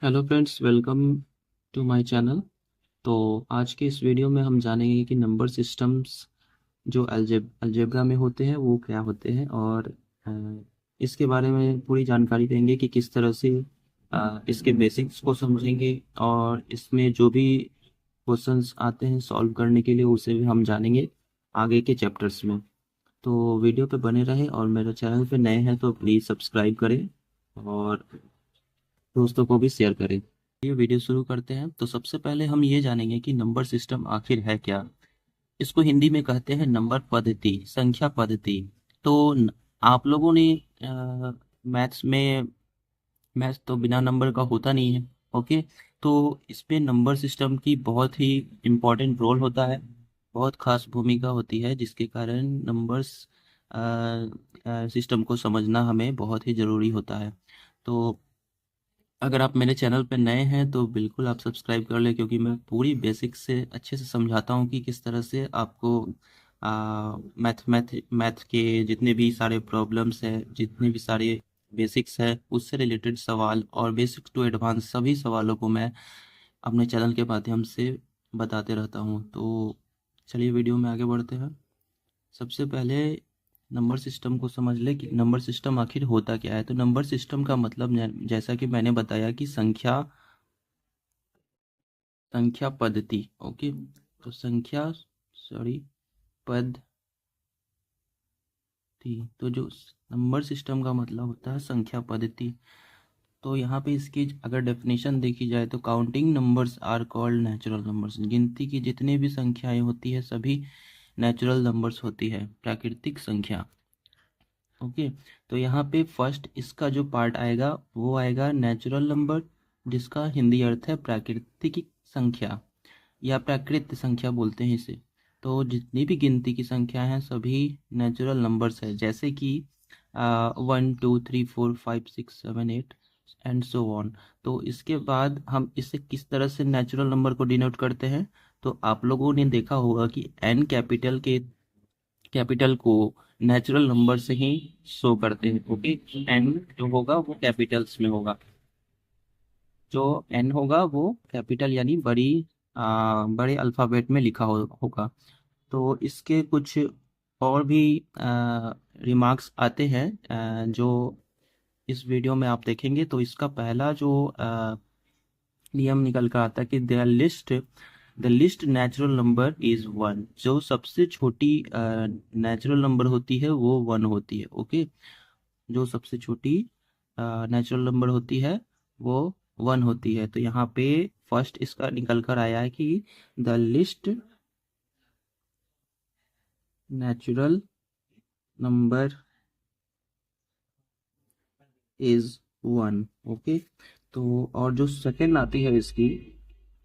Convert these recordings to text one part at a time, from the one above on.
Hello friends, welcome to my channel. तो आज के इस वीडियो में हम जानेंगे कि नंबर सिस्टम्स जो अलजेब्रा में होते हैं वो क्या होते हैं, और अ, इसके बारे में पूरी जानकारी देंगे कि किस तरह से इसके बेसिक्स को समझेंगे, और इसमें जो भी क्वेश्चंस आते हैं सॉल्व करने के लिए उसे भी हम जानेंगे आगे के चैप्टर्स में। तो वीडियो पे बने रहें, और मेरे चैनल पे नए हैं तो प्लीज़ सब्सक्राइब करें और दोस्तों को भी शेयर करें। ये वीडियो शुरू करते हैं। तो सबसे पहले हम ये जानेंगे कि नंबर सिस्टम आखिर है क्या। इसको हिंदी में कहते हैं नंबर पद्धति, संख्या पद्धति। तो आप लोगों ने मैथ्स में, मैथ्स तो बिना नंबर का होता नहीं है। ओके। तो इसमें नंबर सिस्टम की बहुत ही इम्पोर्टेंट रोल होता है, बहुत खास भूमिका होती है, जिसके कारण नंबर्स सिस्टम को समझना हमें बहुत ही ज़रूरी होता है। तो अगर आप मेरे चैनल पर नए हैं तो बिल्कुल आप सब्सक्राइब कर लें, क्योंकि मैं पूरी बेसिक से अच्छे से समझाता हूँ कि किस तरह से आपको मैथ के जितने भी सारे प्रॉब्लम्स हैं, जितने भी सारे बेसिक्स है, उससे रिलेटेड सवाल और बेसिक्स टू एडवांस सभी सवालों को मैं अपने चैनल के माध्यम से बताते रहता हूँ। तो चलिए वीडियो में आगे बढ़ते हैं। सबसे पहले नंबर सिस्टम को समझ ले कि नंबर सिस्टम आखिर होता क्या है। तो नंबर सिस्टम का मतलब जैसा कि मैंने बताया कि संख्या संख्या पद्धति। ओके। तो संख्या, सॉरी, पद्धति। तो जो नंबर सिस्टम का मतलब होता है संख्या पद्धति। तो यहाँ पे इसकी अगर डेफिनेशन देखी जाए तो counting numbers are called natural numbers. गिनती की जितने भी संख्याएं होती है सभी नेचुरल नंबर्स होती है, प्राकृतिक संख्या। ओके। तो यहाँ पे फर्स्ट इसका जो पार्ट आएगा वो आएगा नेचुरल नंबर, जिसका हिंदी अर्थ है प्राकृतिक संख्या या प्राकृत संख्या बोलते हैं इसे। तो जितनी भी गिनती की संख्या हैं सभी नेचुरल नंबर्स है, जैसे कि 1 2 3 4 5 6 7 8 एंड सो ऑन। तो इसके बाद हम इसे किस तरह से नेचुरल नंबर को डिनोट करते हैं। तो आप लोगों ने देखा होगा कि एन कैपिटल को नेचुरल नंबर से ही शो करते हैं। ओके। एन जो होगा वो कैपिटल्स में होगा, जो एन होगा वो कैपिटल यानी बड़े अल्फ़ाबेट में लिखा होगा। तो इसके कुछ और भी रिमार्क्स आते हैं जो इस वीडियो में आप देखेंगे। तो इसका पहला जो नियम निकल कर आता है कि the least natural number is one. जो सबसे छोटी नेचुरल नंबर होती है वो वन होती है। ओके। जो सबसे छोटी नेचुरल नंबर होती है वो वन होती है। तो यहाँ पे फर्स्ट इसका निकल कर आया है कि the least natural number is one. Okay. तो और जो सेकंड आती है इसकी,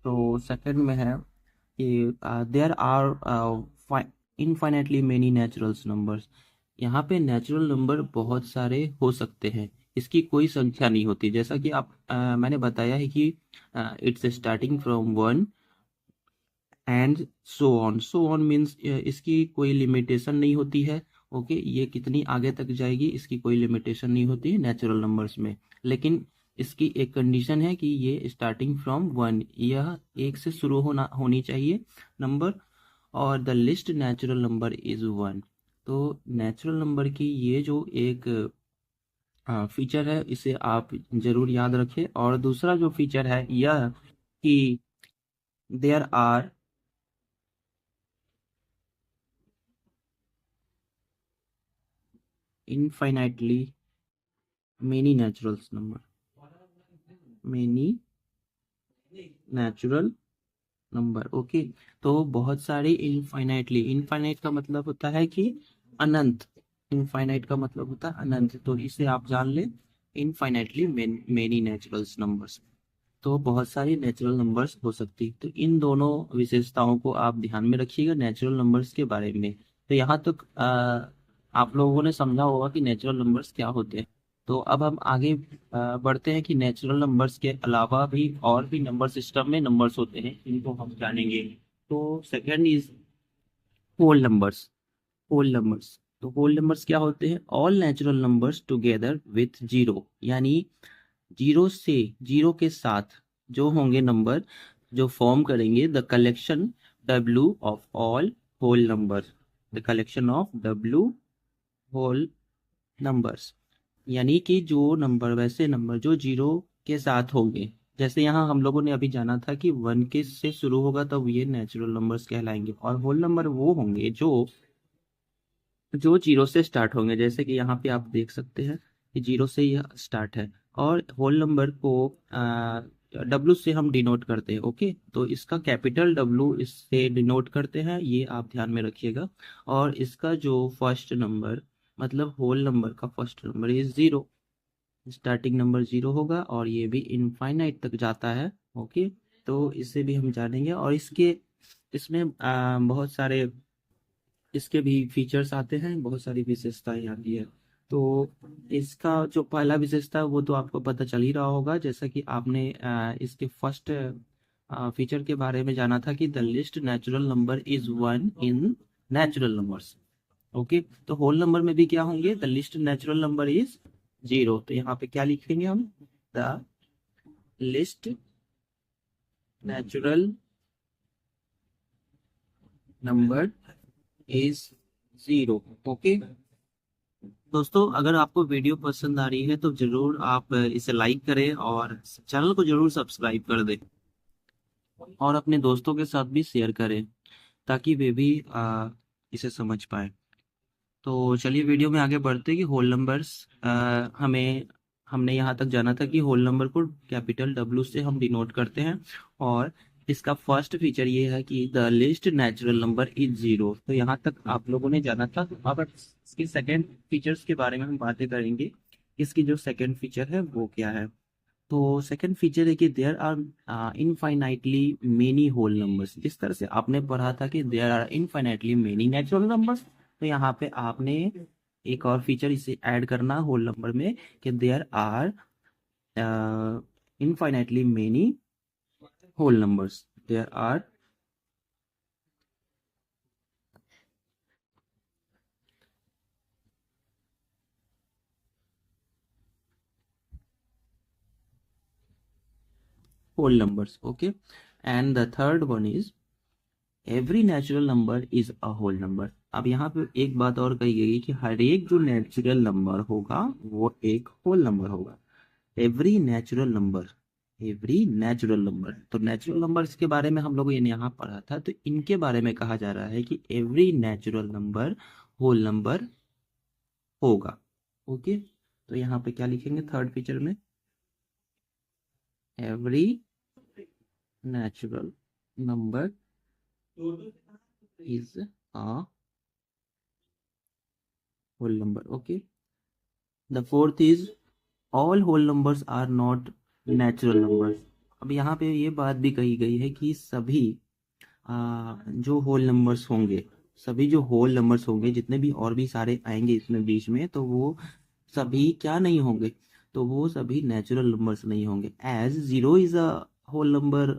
तो सेकंड में है कि there are infinitely many natural numbers. यहाँ पे नेचुरल नंबर बहुत सारे हो सकते हैं, इसकी कोई संख्या नहीं होती। जैसा कि मैंने बताया है कि it's starting from one and so on means इसकी कोई लिमिटेशन नहीं होती है। ओके। ये कितनी आगे तक जाएगी इसकी कोई लिमिटेशन नहीं होती है नेचुरल नंबर्स में। लेकिन इसकी एक कंडीशन है कि ये स्टार्टिंग फ्रॉम वन, यह एक से शुरू होनी चाहिए नंबर, और the least natural number is one. तो नेचुरल नंबर की ये जो एक फीचर है इसे आप जरूर याद रखें। और दूसरा जो फीचर है यह कि there are infinitely many natural number, many natural number. Okay. तो बहुत सारे इनफाइनाइटली, इनफाइनाइट का मतलब होता है कि अनंत, इनफाइनाइट का मतलब होता है अनंत। तो इसे आप जान लें, इनफाइनाइटली मेनी नेचुरल नंबर्स। तो बहुत सारी नेचुरल नंबर्स हो सकती है। तो इन दोनों विशेषताओं को आप ध्यान में रखिएगा नेचुरल नंबर्स के बारे में। तो यहाँ तक आप लोगों ने समझा होगा कि नेचुरल नंबर्स क्या होते हैं। तो अब हम आगे बढ़ते हैं कि नेचुरल नंबर्स के अलावा भी और भी नंबर सिस्टम में नंबर्स होते हैं, इनको हम जानेंगे। तो second is whole numbers. Whole numbers, तो होल नंबर्स क्या होते हैं? All natural numbers together with zero, यानी जीरो के साथ जो होंगे नंबर जो फॉर्म करेंगे the collection W of all whole number, the collection of W whole numbers, यानी कि जो नंबर वैसे नंबर जो जीरो के साथ होंगे। जैसे यहाँ हम लोगों ने अभी जाना था कि वन के से शुरू होगा तब ये नेचुरल नंबर्स कहलाएंगे, और होल नंबर वो होंगे जो जो जीरो से स्टार्ट होंगे। जैसे कि यहाँ पे आप देख सकते हैं कि जीरो से यह स्टार्ट है, और होल नंबर को डब्लू से हम डिनोट करते हैं। ओके, तो इसका कैपिटल डब्लू इससे डिनोट करते हैं, ये आप ध्यान में रखिएगा। और इसका जो फर्स्ट नंबर मतलब होल नंबर का first number is zero, starting number zero होगा, और ये भी इनफाइनाइट तक जाता है। ओके, तो इसे भी हम जानेंगे, और इसके इसमें बहुत सारे इसके भी फीचर्स आते हैं, बहुत सारी विशेषताएं आती है। तो इसका जो पहला विशेषता है वो तो आपको पता चल ही रहा होगा, जैसा कि आपने इसके फर्स्ट फीचर के बारे में जाना था कि the least natural number is one in natural numbers. Okay, तो होल नंबर में भी क्या होंगे, the least natural number is zero. तो यहाँ पे क्या लिखेंगे हम, the least natural number is zero. Okay दोस्तों, अगर आपको वीडियो पसंद आ रही है तो जरूर आप इसे लाइक करें और चैनल को जरूर सब्सक्राइब कर दें, और अपने दोस्तों के साथ भी शेयर करें ताकि वे भी इसे समझ पाए। तो चलिए वीडियो में आगे बढ़ते हैं कि होल नंबर्स हमें हमने यहाँ तक जाना था कि होल नंबर को कैपिटल डब्ल्यू से हम डिनोट करते हैं, और इसका फर्स्ट फीचर ये है कि the least natural number is zero. तो यहाँ तक आप लोगों ने जाना था। अब इसके सेकेंड फीचर्स के बारे में हम बातें करेंगे। इसकी जो सेकेंड फीचर है वो क्या है। तो सेकंड फीचर है कि there are infinitely many whole numbers. जिस तरह से आपने पढ़ा था कि there are infinitely many natural numbers, तो यहाँ पे आपने एक और फीचर इसे ऐड करना होल नंबर में कि there are infinitely many whole numbers, there are whole numbers. Okay, and the third one is every natural number is a whole number. अब यहाँ पे एक बात और कही गई कि हर एक जो नेचुरल नंबर होगा वो एक होल नंबर होगा। Every natural number, every natural number, तो नेचुरल नंबर के बारे में हम लोग ये यहाँ पढ़ा था, तो इनके बारे में कहा जा रहा है कि every natural number whole number होगा। ओके, तो यहाँ पे क्या लिखेंगे थर्ड फीचर में, every natural number is a whole number. Okay, the fourth is all whole numbers are not natural numbers. अब यहाँ पे ये बात भी कही गई है कि सभी जो होल नंबर्स होंगे, सभी जो होल नंबर्स होंगे जितने भी और भी सारे आएंगे इसमें बीच में, तो वो सभी क्या नहीं होंगे, तो वो सभी नेचुरल नंबर्स नहीं होंगे। As zero is a whole number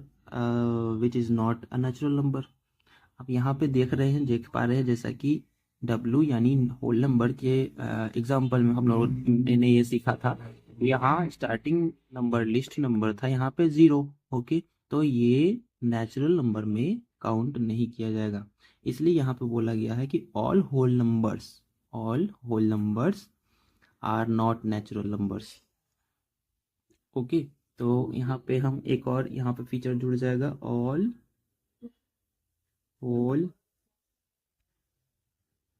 which is not a natural number. अब यहाँ पे देख पा रहे हैं जैसा कि डब्लू यानी होल नंबर के एग्जाम्पल में हम लोगों ने ये सीखा था। यहाँ स्टार्टिंग नंबर लिस्ट नंबर था यहाँ पे जीरो। ओके, तो ये नेचुरल नंबर में काउंट नहीं किया जाएगा, इसलिए यहाँ पे बोला गया है कि all whole numbers are not natural numbers. Okay, तो यहाँ पे हम एक और यहाँ पे फीचर जुड़ जाएगा, all whole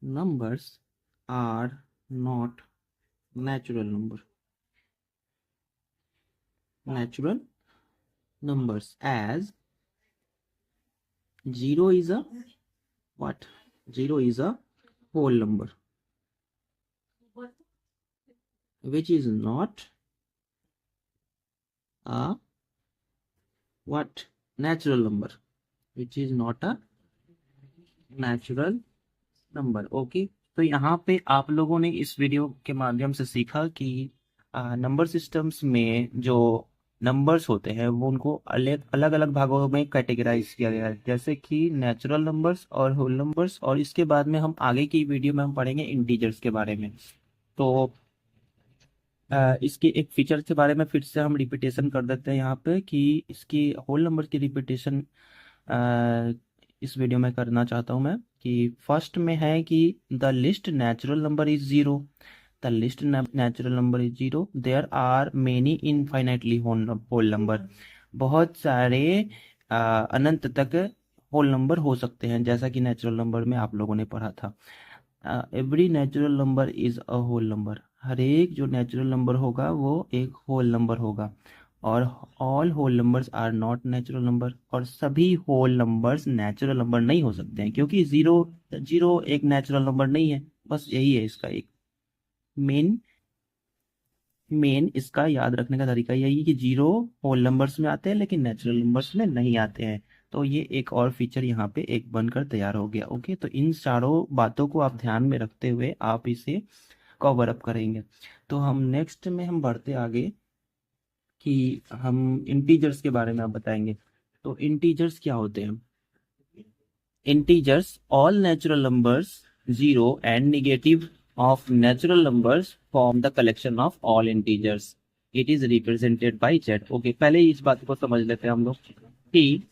numbers are not natural numbers, as zero is a what, zero is a whole number which is not a what, natural number, which is not a natural number. Okay, तो यहाँ पे आप लोगों ने इस video के माध्यम से सीखा कि नंबर सिस्टम्स में जो नंबर्स होते हैं वो उनको अलग अलग अलग भागों में कैटेगराइज किया गया है, जैसे कि नेचुरल नंबर्स और होल नंबर्स, और इसके बाद में हम आगे की वीडियो में हम पढ़ेंगे इंटीजर्स के बारे में। तो इसके एक फीचर के बारे में फिर से हम रिपीटेशन कर देते हैं यहाँ पे कि इसकी होल नंबर की रिपीटेशन इस वीडियो में करना चाहता हूँ मैं कि फर्स्ट में है कि the least natural number is zero. The least natural number is zero, there are many infinitely whole number. बहुत सारे अनंत तक होल नंबर हो सकते हैं, जैसा कि नेचुरल नंबर में आप लोगों ने पढ़ा था। Every natural number is a whole number. हर एक जो नेचुरल नंबर होगा वो एक होल नंबर होगा। और all whole numbers are not natural number. और सभी होल नंबर्स नेचुरल नंबर नहीं हो सकते हैं, क्योंकि जीरो जीरो एक नेचुरल नंबर नहीं है। बस यही है इसका एक मेन मेन इसका याद रखने का तरीका यही है कि जीरो होल नंबर्स में आते हैं लेकिन नेचुरल नंबर्स में नहीं आते हैं। तो ये एक और फीचर यहाँ पे एक बनकर तैयार हो गया। ओके, तो इन चारों बातों को आप ध्यान में रखते हुए आप इसे कवर अप करेंगे। तो हम नेक्स्ट में हम बढ़ते आगे कि हम इंटीजर्स के बारे में आप बताएंगे। तो इंटीजर्स क्या होते हैं? Integers, all natural numbers, zero and negative of natural numbers form the collection of all integers. It is represented by Z. Okay, पहले इस बात को समझ लेते हैं हम लोग कि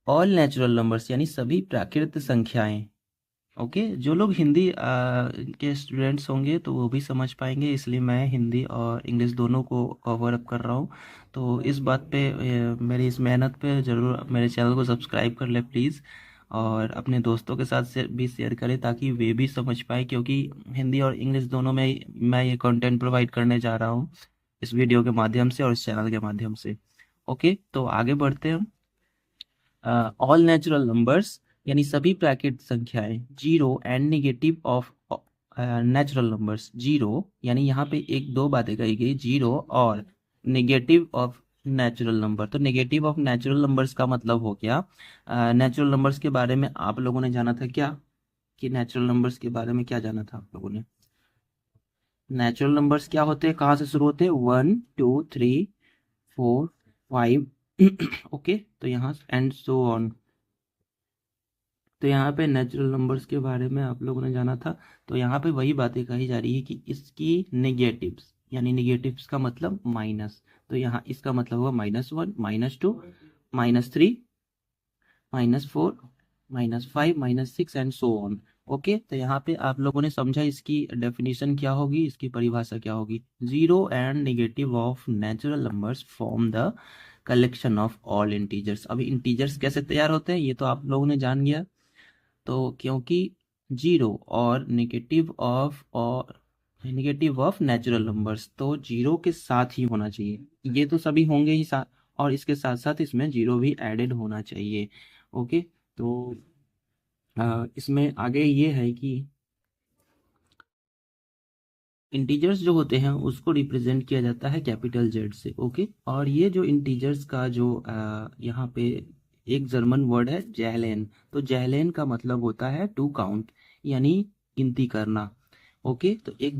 all natural numbers यानी सभी प्राकृत संख्याएं। ओके, जो लोग हिंदी के स्टूडेंट्स होंगे तो वो भी समझ पाएंगे, इसलिए मैं हिंदी और इंग्लिश दोनों को कवर अप कर रहा हूँ। तो इस बात पे मेरी इस मेहनत पे ज़रूर मेरे चैनल को सब्सक्राइब कर ले प्लीज़, और अपने दोस्तों के साथ से भी शेयर करें ताकि वे भी समझ पाए, क्योंकि हिंदी और इंग्लिश दोनों में मैं ये कंटेंट प्रोवाइड करने जा रहा हूँ इस वीडियो के माध्यम से और इस चैनल के माध्यम से। ओके, तो आगे बढ़ते हैं हम। ऑल नेचुरल नंबर्स यानी सभी प्राकृत संख्याएं, zero and negative of natural numbers. Zero यानी यहाँ पे एक दो बातें कही गई, जीरो और नेगेटिव ऑफ नेचुरल नंबर। तो नेगेटिव ऑफ नेचुरल नंबर्स का मतलब हो गया, नेचुरल नंबर्स के बारे में आप लोगों ने जाना था क्या, कि नेचुरल नंबर्स के बारे में क्या जाना था आप लोगों ने? नेचुरल नंबर्स क्या होते हैं, कहाँ से शुरू होते हैं? 1 2 3 4 5 ओके, तो यहाँ एंड सो ऑन। तो यहाँ पे नेचुरल नंबर्स के बारे में आप लोगों ने जाना था। तो यहाँ पे वही बातें कही जा रही है कि इसकी नेगेटिव्स यानी नेगेटिव्स का मतलब माइनस। तो यहाँ इसका मतलब हुआ -1 -2 -3 -4 -5 -6 एंड सो ऑन। ओके, तो यहाँ पे आप लोगों ने समझा इसकी डेफिनेशन क्या होगी, इसकी परिभाषा क्या होगी। Zero and negative of natural numbers form the collection of all integers. अभी इंटीजर्स कैसे तैयार होते हैं ये तो आप लोगों ने जान गया। तो क्योंकि जीरो और नेगेटिव ऑफ नेचुरल नंबर्स, तो जीरो के साथ ही होना चाहिए, ये तो सभी होंगे ही साथ, और इसके साथ साथ इसमें जीरो भी एडेड होना चाहिए। ओके, तो इसमें आगे ये है कि इंटीजर्स जो होते हैं उसको रिप्रेजेंट किया जाता है कैपिटल जेड से। ओके, और ये जो इंटीजर्स का जो यहाँ पे एक जर्मन वर्ड है जैहलेन। तो जैहलेन का मतलब होता है टू काउंट यानी गिनती करना। ओके, तो एक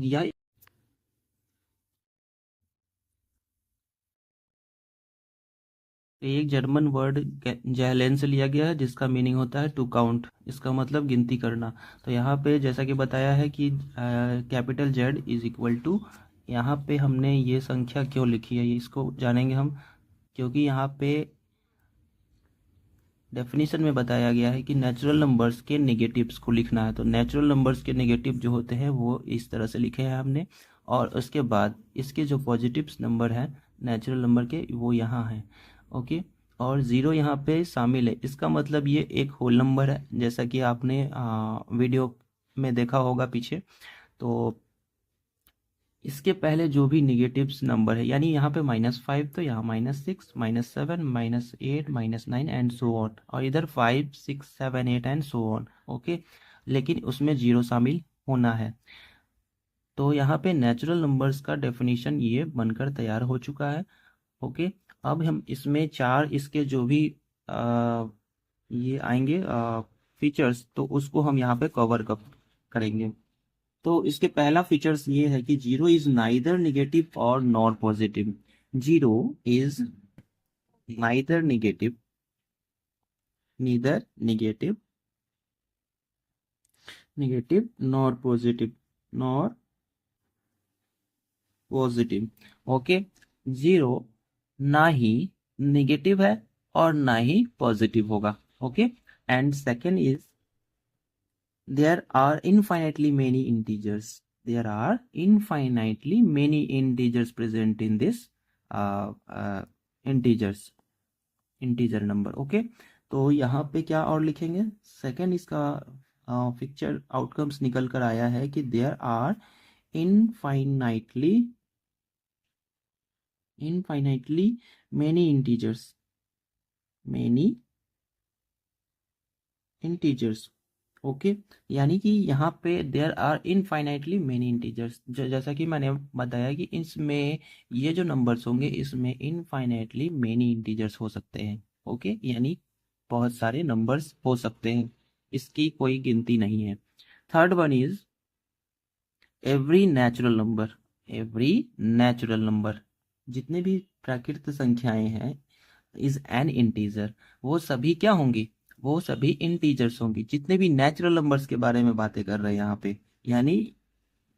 जर्मन वर्ड जैहलेन से लिया गया है जिसका मीनिंग होता है टू काउंट, इसका मतलब गिनती करना। तो यहाँ पे जैसा कि बताया है कि capital Z is equal to, यहाँ पे हमने ये संख्या क्यों लिखी है इसको जानेंगे हम, क्योंकि यहाँ पे डेफिनेशन में बताया गया है कि नेचुरल नंबर्स के नेगेटिव्स को लिखना है। तो नेचुरल नंबर्स के नेगेटिव जो होते हैं वो इस तरह से लिखे हैं हमने, और उसके बाद इसके जो पॉजिटिव्स नंबर हैं नेचुरल नंबर के वो यहाँ हैं। ओके, और ज़ीरो यहाँ पे शामिल है, इसका मतलब ये एक होल नंबर है, जैसा कि आपने वीडियो में देखा होगा पीछे। तो इसके पहले जो भी निगेटिव्स नंबर है, यानी यहाँ पे -5 तो यहाँ -6 -7 -8 -9 एंड सो ऑन, और इधर 5 6 7 8 एंड सो ऑन। ओके, लेकिन उसमें जीरो शामिल होना है। तो यहाँ पे नेचुरल नंबर्स का डेफिनेशन ये बनकर तैयार हो चुका है। ओके, अब हम इसमें चार इसके जो भी ये आएंगे फीचर्स, तो उसको हम यहाँ पे कवर करेंगे। तो इसके पहला फीचर्स ये है कि जीरो इज नाइदर नेगेटिव और nor positive. Zero is neither negative, neither negative nor positive. Nor positive. Okay, zero ना ही निगेटिव है और ना ही पॉजिटिव होगा। Okay, and second is there are infinitely many integers. There are infinitely many integers present in this integers, integer number. Okay, तो यहाँ पे क्या और लिखेंगे, सेकेंड इसका पिक्चर आउटकम्स निकल कर आया है कि there are infinitely infinitely many integers, many integers. Okay, यानी कि यहाँ पे there are infinitely many integers, जैसा कि मैंने बताया कि इसमें ये जो नंबर्स होंगे इसमें इनफाइनाइटली मेनी इंटीजर्स हो सकते हैं। ओके, यानी बहुत सारे नंबर्स हो सकते हैं, इसकी कोई गिनती नहीं है। Third one is every natural number. Every natural number, जितने भी प्राकृतिक संख्याएं हैं, इज एन इंटीजर, वो सभी क्या होंगी, वो सभी इंटीजर्स होंगी, जितने भी नेचुरल नंबर्स के बारे में बातें कर रहे हैं यहाँ पे। यानी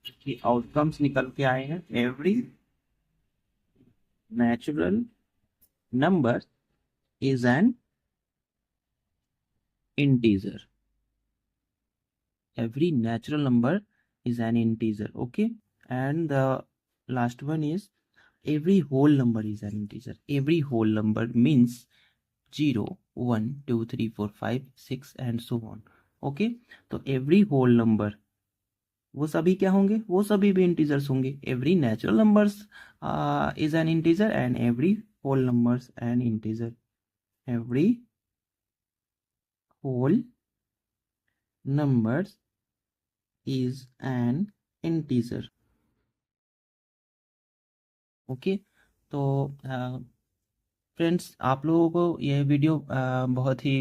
कि आउटकम्स निकल के आए हैं, every natural number is an integer. Every natural number is an integer. Okay, and the last one is every whole number is an integer. Every whole number means 0 1 2 3 4 5 6 and so on. Okay, तो every whole number वो सभी क्या होंगे, वो सभी भी integers होंगे। Every natural numbers is an integer and every whole numbers an integer. Every whole numbers is an integer. Okay, तो फ्रेंड्स आप लोगों को यह वीडियो बहुत ही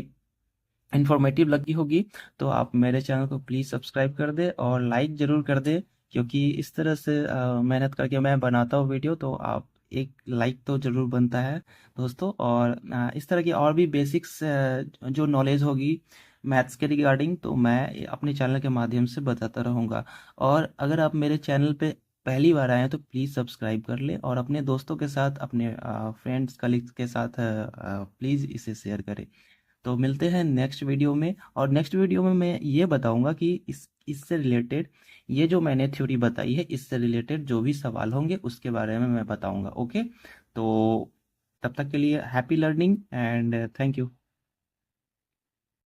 इन्फॉर्मेटिव लगी होगी, तो आप मेरे चैनल को प्लीज़ सब्सक्राइब कर दें और लाइक ज़रूर कर दें, क्योंकि इस तरह से मेहनत करके मैं बनाता हूँ वीडियो, तो आप एक लाइक तो ज़रूर बनता है दोस्तों। और इस तरह की और भी बेसिक्स जो नॉलेज होगी मैथ्स के रिगार्डिंग, तो मैं अपने चैनल के माध्यम से बताता रहूँगा। और अगर आप मेरे चैनल पे पहली बार आए हैं तो प्लीज़ सब्सक्राइब कर लें और अपने दोस्तों के साथ, अपने फ्रेंड्स कलीग्स के साथ प्लीज़ इसे शेयर करें। तो मिलते हैं नेक्स्ट वीडियो में, और नेक्स्ट वीडियो में मैं ये बताऊंगा कि इससे रिलेटेड, ये जो मैंने थ्योरी बताई है इससे रिलेटेड जो भी सवाल होंगे उसके बारे में मैं बताऊंगा। ओके, तो तब तक के लिए happy learning and thank you.